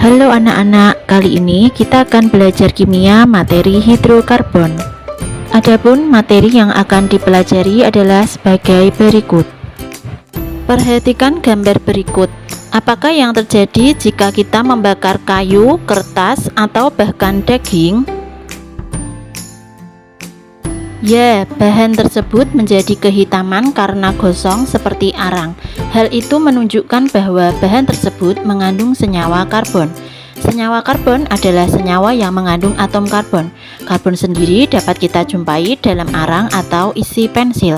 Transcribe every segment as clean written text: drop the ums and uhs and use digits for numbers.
Halo anak-anak, kali ini kita akan belajar kimia materi hidrokarbon. Adapun materi yang akan dipelajari adalah sebagai berikut. Perhatikan gambar berikut. Apakah yang terjadi jika kita membakar kayu, kertas, atau bahkan daging? Ya, bahan tersebut menjadi kehitaman karena gosong seperti arang. Hal itu menunjukkan bahwa bahan tersebut mengandung senyawa karbon. Senyawa karbon adalah senyawa yang mengandung atom karbon. Karbon sendiri dapat kita jumpai dalam arang atau isi pensil.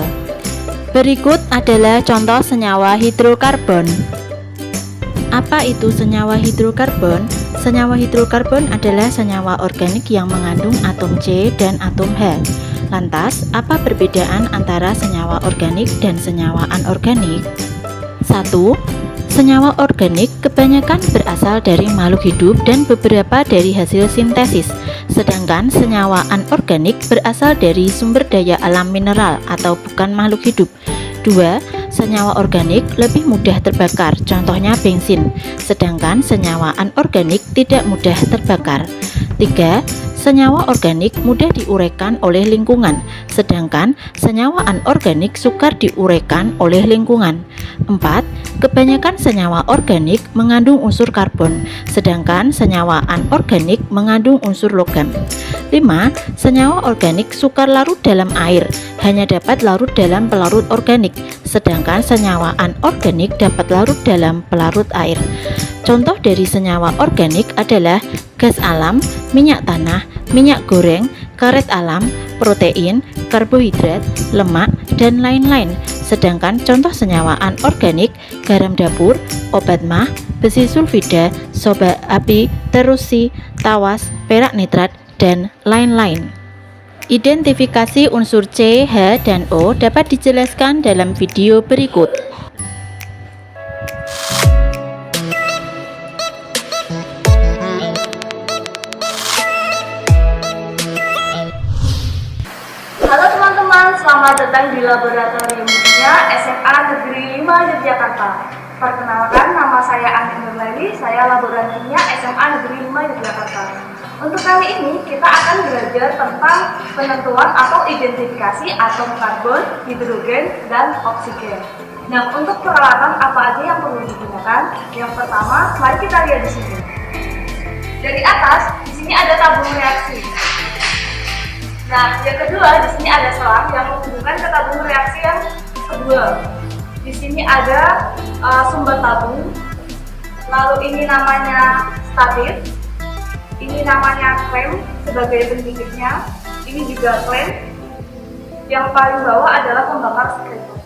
Berikut adalah contoh senyawa hidrokarbon. Apa itu senyawa hidrokarbon? Senyawa hidrokarbon adalah senyawa organik yang mengandung atom C dan atom H. Lantas, apa perbedaan antara senyawa organik dan senyawa anorganik? 1. Senyawa organik kebanyakan berasal dari makhluk hidup dan beberapa dari hasil sintesis. Sedangkan senyawa anorganik berasal dari sumber daya alam mineral atau bukan makhluk hidup. 2. Senyawa organik lebih mudah terbakar, contohnya bensin. Sedangkan senyawa anorganik tidak mudah terbakar. 3. Senyawa organik mudah diuraikan oleh lingkungan, sedangkan senyawa anorganik sukar diuraikan oleh lingkungan. 4. Kebanyakan senyawa organik mengandung unsur karbon, sedangkan senyawa anorganik mengandung unsur logam. 5. Senyawa organik sukar larut dalam air, hanya dapat larut dalam pelarut organik, sedangkan senyawa anorganik dapat larut dalam pelarut air. Contoh dari senyawa organik adalah gas alam, minyak tanah, minyak goreng, karet alam, protein, karbohidrat, lemak, dan lain-lain. Sedangkan contoh senyawa anorganik, garam dapur, obat mah, besi sulfida, soda api, terusi, tawas, perak nitrat, dan lain-lain. Identifikasi unsur C, H, dan O dapat dijelaskan dalam video berikut. Halo teman-teman, selamat datang di Laboratorium Kimia SMA Negeri 5 Yogyakarta. Perkenalkan, nama saya Ani Nurlaili, saya Laboratorium Kimia SMA Negeri 5 Yogyakarta. Untuk kali ini kita akan belajar tentang penentuan atau identifikasi atom karbon, hidrogen, dan oksigen. Nah, untuk peralatan apa aja yang perlu digunakan? Yang pertama, mari kita lihat di sini. Dari atas, di sini ada tabung reaksi. Nah, yang kedua, di sini ada selang yang menghubungkan ke tabung reaksi yang kedua. Di sini ada sumber tabung. Lalu ini namanya statif. Ini namanya klem sebagai penjepitnya. Ini juga klem. Yang paling bawah adalah pembakar sekretor.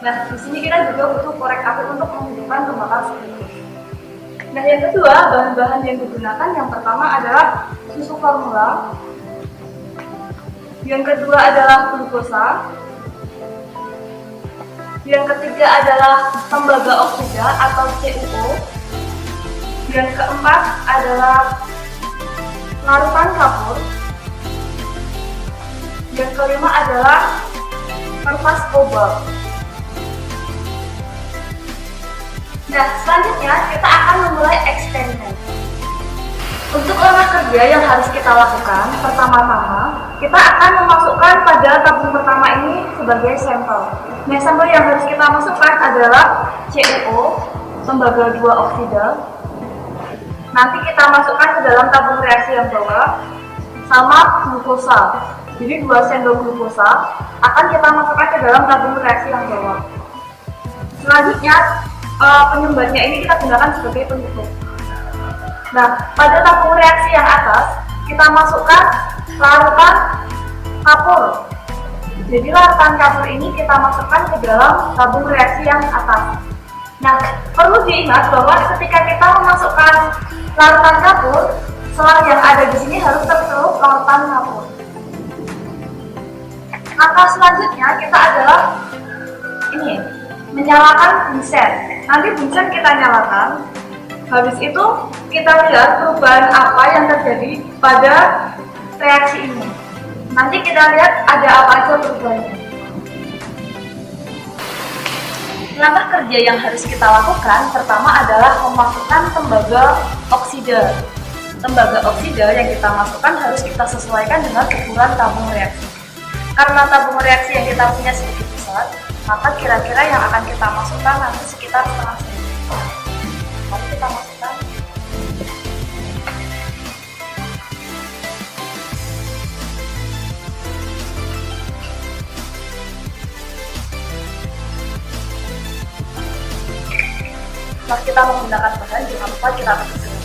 Nah, di sini kita juga butuh korek api untuk menghidupkan pembakar sekretor. Nah, yang kedua, bahan-bahan yang digunakan yang pertama adalah susu formula. Yang kedua adalah glukosa. Yang ketiga adalah tembaga oksida atau CuO. Yang keempat adalah larutan kapur. Yang kelima adalah kertas kobalt. Nah, selanjutnya kita akan memulai eksperimen. Untuk langkah kerja yang harus kita lakukan, pertama-tama kita akan memasukkan pada tabung pertama ini sebagai sampel. Nah, sampel yang harus kita masukkan adalah CuO, tembaga 2 oksida. Nanti kita masukkan ke dalam tabung reaksi yang bawah, sama glukosa. Jadi 2 sendok glukosa akan kita masukkan ke dalam tabung reaksi yang bawah. Selanjutnya, penyumbatnya ini kita gunakan sebagai penutup. Nah, pada tabung reaksi yang atas, kita masukkan larutan kapur. Jadi larutan kapur ini kita masukkan ke dalam tabung reaksi yang atas. Nah, perlu diingat bahwa ketika kita memasukkan larutan kapur, selang yang ada di sini harus tercelup larutan kapur. Langkah selanjutnya kita adalah ini, menyalakan bunsen. Nanti bunsen kita nyalakan. Habis itu kita lihat perubahan apa yang terjadi pada reaksi ini. Nanti kita lihat ada apa aja perubahannya. Langkah kerja yang harus kita lakukan pertama adalah memasukkan tembaga oksida. Tembaga oksida yang kita masukkan harus kita sesuaikan dengan ukuran tabung reaksi. Karena tabung reaksi yang kita punya sedikit besar, maka kira-kira yang akan kita masukkan nanti sekitar setengah senti. Lalu kita masukkan. Setelah kita menggunakan bahan, jangan lupa kita tutup.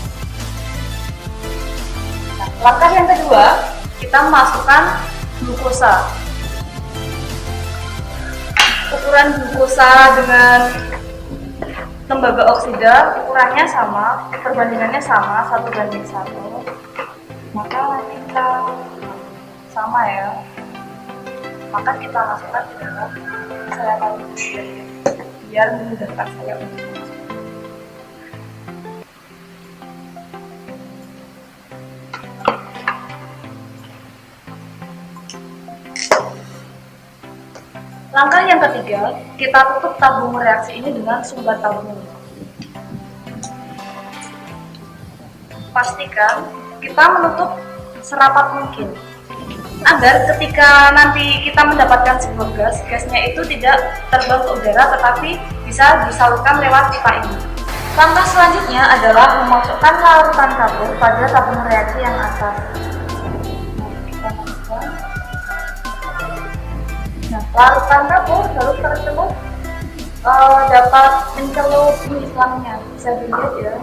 Nah, langkah yang kedua, kita masukkan glukosa. Ukuran glukosa dengan tembaga oksida ukurannya sama, perbandingannya sama, 1:1. Maka kita sama ya. Maka kita masukkan ke dalam seletan biar memudahkan saya untuk masuk. Langkah yang ketiga, kita tutup tabung reaksi ini dengan sumbat tabung. Pastikan kita menutup serapat mungkin, agar ketika nanti kita mendapatkan sebuah gas, gasnya itu tidak terbang ke udara tetapi bisa disalurkan lewat pipa ini. Langkah selanjutnya adalah memasukkan larutan kapur pada tabung reaksi yang atas. Kita masukkan. Nah, larutan kapur harus tercelup dapat mencelup Islamnya. Bisa dilihat ya.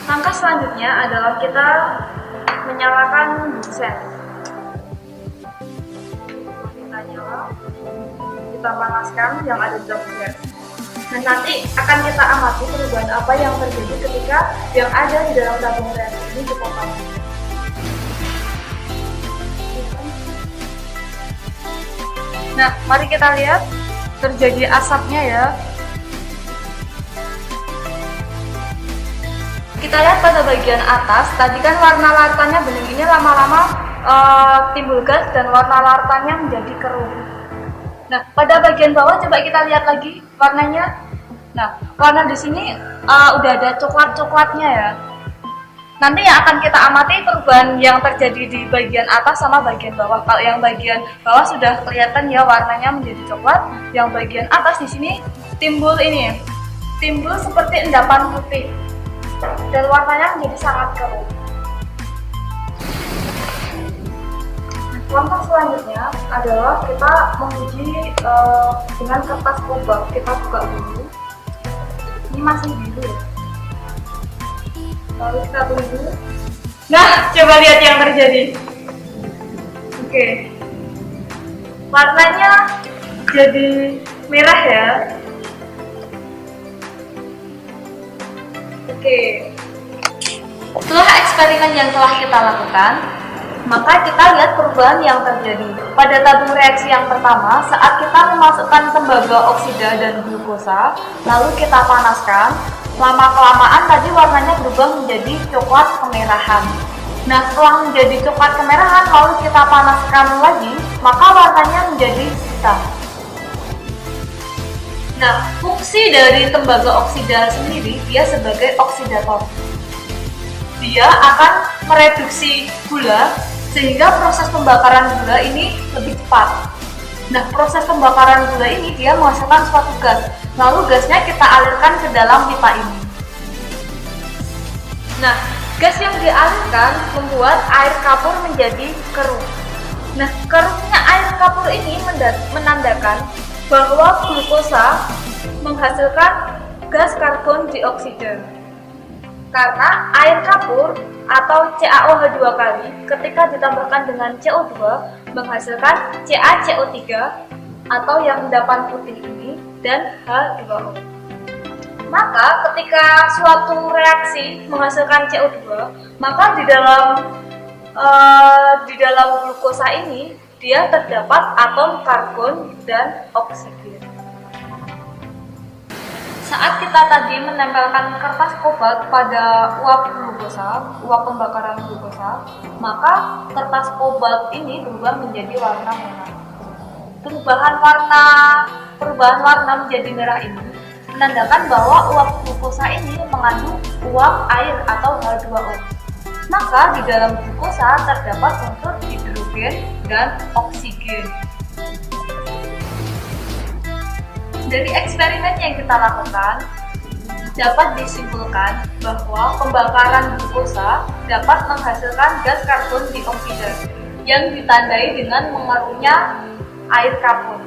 Langkah selanjutnya adalah kita menyalakan bunsen. Kita nyala, kita panaskan yang ada di dalam bunsen. Dan nanti akan kita amati perubahan apa yang terjadi ketika yang ada di dalam tabung reaksi ini cukup panas. Nah, mari kita lihat terjadi asapnya ya. Kita lihat pada bagian atas, tadi kan warna larutannya bening ini lama-lama timbul gas dan warna larutannya menjadi keruh. Nah, pada bagian bawah coba kita lihat lagi warnanya. Nah, warna di sini udah ada coklat-coklatnya ya. Nanti yang akan kita amati perubahan yang terjadi di bagian atas sama bagian bawah. Kalau yang bagian bawah sudah kelihatan ya warnanya menjadi coklat, yang bagian atas di sini timbul seperti endapan putih dan warnanya menjadi sangat keruh. Langkah selanjutnya adalah kita menguji dengan kertas lubang. Kita buka dulu. Ini masih biru ya. Lalu kita tunggu. Nah, coba lihat yang terjadi. Oke. Warnanya jadi merah ya. Oke. Setelah eksperimen yang telah kita lakukan, maka kita lihat perubahan yang terjadi. Pada tabung reaksi yang pertama, saat kita memasukkan tembaga oksida dan glukosa, lalu kita panaskan, lama-kelamaan tadi warnanya berubah menjadi coklat kemerahan. Nah, setelah menjadi coklat kemerahan, lalu kita panaskan lagi, maka warnanya menjadi hitam. Nah, fungsi dari tembaga oksida sendiri, dia sebagai oksidator. Dia akan mereduksi gula sehingga proses pembakaran gula ini lebih cepat. Nah, proses pembakaran gula ini dia menghasilkan suatu gas, lalu gasnya kita alirkan ke dalam pipa ini. Nah, gas yang dialirkan membuat air kapur menjadi keruh. Nah, keruhnya air kapur ini menandakan bahwa glukosa menghasilkan gas karbon dioksida. Karena air kapur atau CaOH 2 kali ketika ditambahkan dengan CO2 menghasilkan CaCO3 atau yang endapan putih ini dan H2O. Maka ketika suatu reaksi menghasilkan CO2, maka di dalam glukosa ini dia terdapat atom karbon dan oksigen. Saat kita tadi menempelkan kertas kobalt pada uap glukosa, uap pembakaran glukosa, maka kertas kobalt ini berubah menjadi warna merah. Perubahan warna menjadi merah ini menandakan bahwa uap glukosa ini mengandung uap air atau H2O. Maka di dalam glukosa terdapat unsur hidrogen dan oksigen. Dari eksperimen yang kita lakukan, dapat disimpulkan bahwa pembakaran glukosa dapat menghasilkan gas karbon dioksida yang ditandai dengan mengeruhnya air karbon.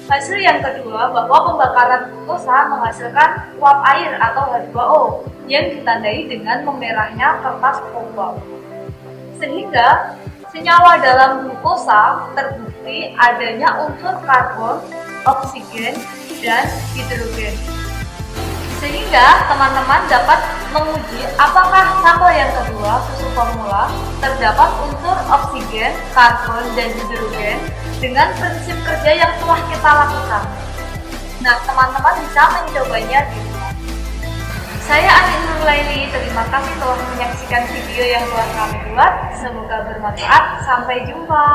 Hasil yang kedua bahwa pembakaran glukosa menghasilkan uap air atau H2O yang ditandai dengan memerahnya kertas kobalt. Sehingga senyawa dalam glukosa terbukti adanya unsur karbon, oksigen, dan hidrogen. Sehingga teman-teman dapat menguji apakah sampel yang kedua, susu formula, terdapat unsur oksigen, karbon, dan hidrogen dengan prinsip kerja yang telah kita lakukan. Nah, teman-teman bisa mencobanya di rumah. Saya Ani Nurlaili, terima kasih telah menyaksikan video yang telah kami buat. Semoga bermanfaat. Sampai jumpa.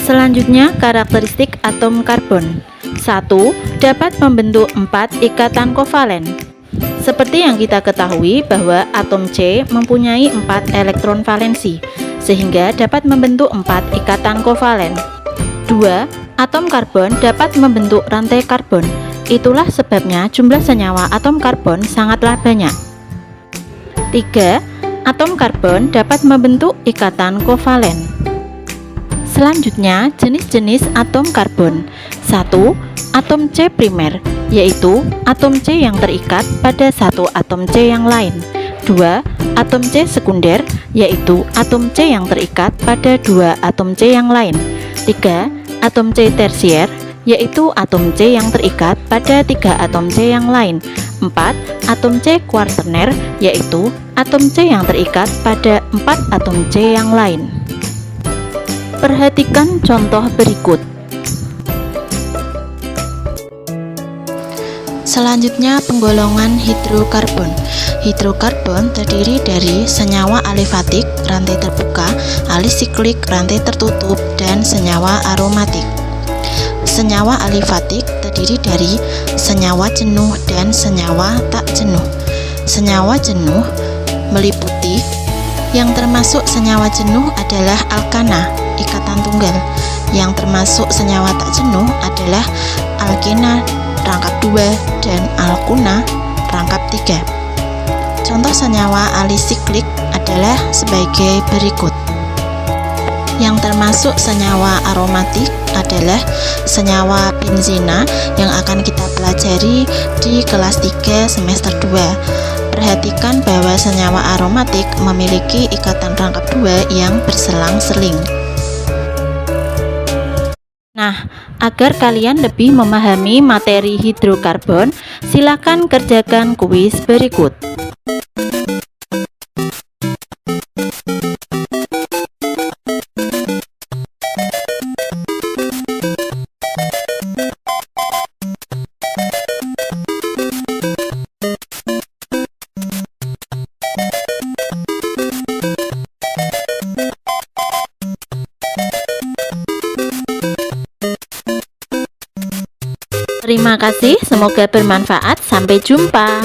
Selanjutnya, karakteristik atom karbon. 1. Dapat membentuk 4 ikatan kovalen. Seperti yang kita ketahui bahwa atom C mempunyai 4 elektron valensi, sehingga dapat membentuk 4 ikatan kovalen. 2. Atom karbon dapat membentuk rantai karbon. Itulah sebabnya jumlah senyawa atom karbon sangatlah banyak. 3. Atom karbon dapat membentuk ikatan kovalen. Selanjutnya, jenis-jenis atom karbon. 1. Atom C primer, yaitu atom C yang terikat pada satu atom C yang lain. 2. Atom C sekunder, yaitu atom C yang terikat pada 2 atom C yang lain. 3. Atom C tersier, yaitu atom C yang terikat pada 3 atom C yang lain. 4. Atom C kuarterner, yaitu atom C yang terikat pada 4 atom C yang lain. Perhatikan contoh berikut. Selanjutnya, penggolongan hidrokarbon. Hidrokarbon terdiri dari senyawa alifatik, rantai terbuka, alisiklik, rantai tertutup, dan senyawa aromatik. Senyawa alifatik terdiri dari senyawa jenuh dan senyawa tak jenuh. Senyawa jenuh meliputi yang termasuk senyawa jenuh adalah alkana, ikatan tunggal. Yang termasuk senyawa tak jenuh adalah alkena rangkap 2 dan alkuna rangkap 3. Contoh senyawa alisiklik adalah sebagai berikut. Yang termasuk senyawa aromatik adalah senyawa benzena yang akan kita pelajari di kelas 3 semester 2. Perhatikan bahwa senyawa aromatik memiliki ikatan rangkap 2 yang berselang-seling. Nah, agar kalian lebih memahami materi hidrokarbon, silakan kerjakan kuis berikut. Terima kasih, semoga bermanfaat. Sampai jumpa.